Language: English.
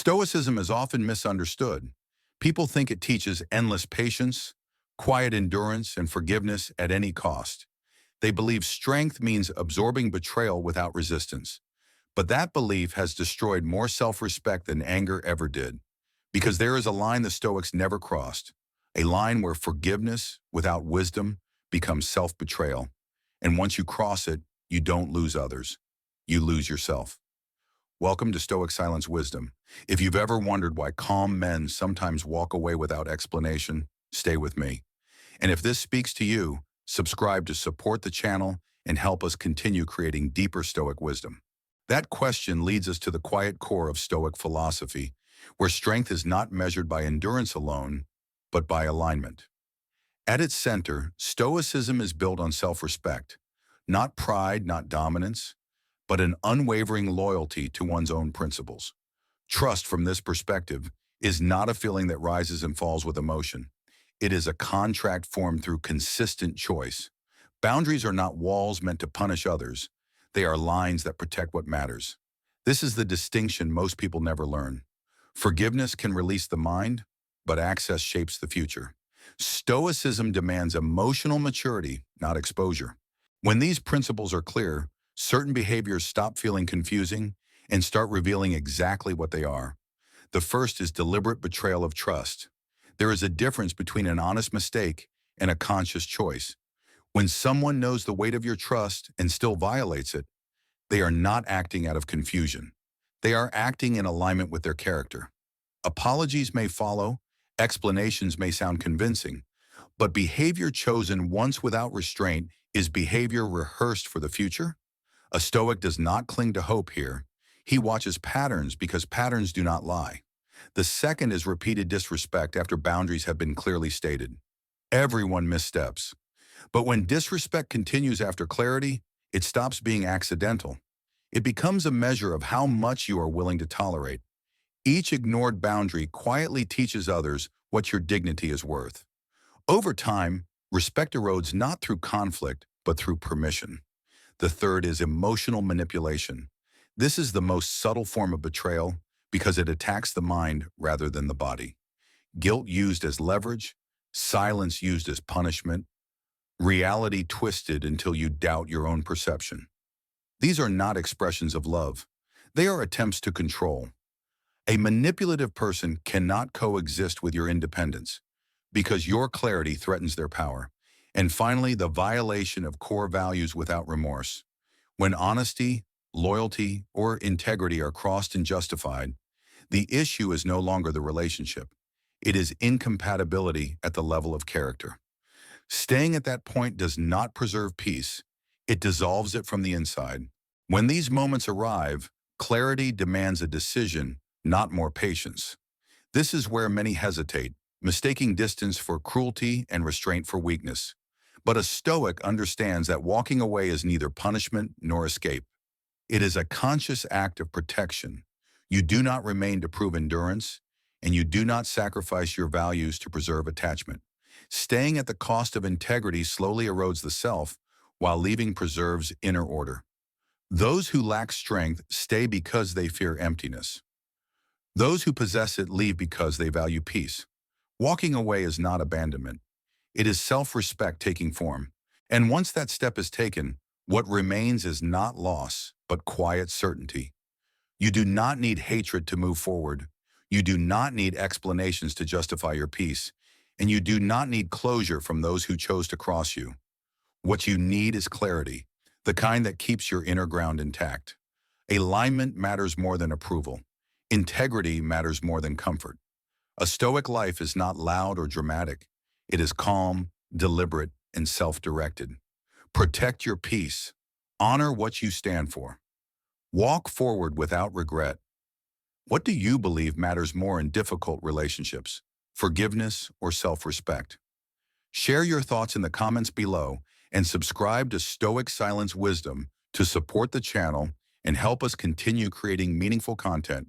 Stoicism is often misunderstood. People think it teaches endless patience, quiet endurance, and forgiveness at any cost. They believe strength means absorbing betrayal without resistance. But that belief has destroyed more self-respect than anger ever did. Because there is a line the Stoics never crossed, a line where forgiveness without wisdom becomes self-betrayal. And once you cross it, you don't lose others. You lose yourself. Welcome to Stoic Silence Wisdom. If you've ever wondered why calm men sometimes walk away without explanation, stay with me. And if this speaks to you, subscribe to support the channel and help us continue creating deeper Stoic wisdom. That question leads us to the quiet core of Stoic philosophy, where strength is not measured by endurance alone, but by alignment. At its center, Stoicism is built on self-respect, not pride, not dominance, but an unwavering loyalty to one's own principles. Trust from this perspective is not a feeling that rises and falls with emotion. It is a contract formed through consistent choice. Boundaries are not walls meant to punish others. They are lines that protect what matters. This is the distinction most people never learn. Forgiveness can release the mind, but access shapes the future. Stoicism demands emotional maturity, not exposure. When these principles are clear, certain behaviors stop feeling confusing and start revealing exactly what they are. The first is deliberate betrayal of trust. There is a difference between an honest mistake and a conscious choice. When someone knows the weight of your trust and still violates it, they are not acting out of confusion. They are acting in alignment with their character. Apologies may follow, explanations may sound convincing, but behavior chosen once without restraint is behavior rehearsed for the future. A Stoic does not cling to hope here. He watches patterns because patterns do not lie. The second is repeated disrespect after boundaries have been clearly stated. Everyone missteps. But when disrespect continues after clarity, it stops being accidental. It becomes a measure of how much you are willing to tolerate. Each ignored boundary quietly teaches others what your dignity is worth. Over time, respect erodes not through conflict, but through permission. The third is emotional manipulation. This is the most subtle form of betrayal because it attacks the mind rather than the body. Guilt used as leverage, silence used as punishment, reality twisted until you doubt your own perception. These are not expressions of love. They are attempts to control. A manipulative person cannot coexist with your independence because your clarity threatens their power. And finally, the violation of core values without remorse. When honesty, loyalty, or integrity are crossed and justified, the issue is no longer the relationship. It is incompatibility at the level of character. Staying at that point does not preserve peace. It dissolves it from the inside. When these moments arrive, clarity demands a decision, not more patience. This is where many hesitate, mistaking distance for cruelty and restraint for weakness. But a Stoic understands that walking away is neither punishment nor escape. It is a conscious act of protection. You do not remain to prove endurance, and you do not sacrifice your values to preserve attachment. Staying at the cost of integrity slowly erodes the self, while leaving preserves inner order. Those who lack strength stay because they fear emptiness. Those who possess it leave because they value peace. Walking away is not abandonment. It is self-respect taking form. And once that step is taken, what remains is not loss, but quiet certainty. You do not need hatred to move forward. You do not need explanations to justify your peace. And you do not need closure from those who chose to cross you. What you need is clarity, the kind that keeps your inner ground intact. Alignment matters more than approval. Integrity matters more than comfort. A Stoic life is not loud or dramatic. It is calm, deliberate, and self-directed. Protect your peace. Honor what you stand for. Walk forward without regret. What do you believe matters more in difficult relationships, forgiveness or self-respect? Share your thoughts in the comments below and subscribe to Stoic Silence Wisdom to support the channel and help us continue creating meaningful content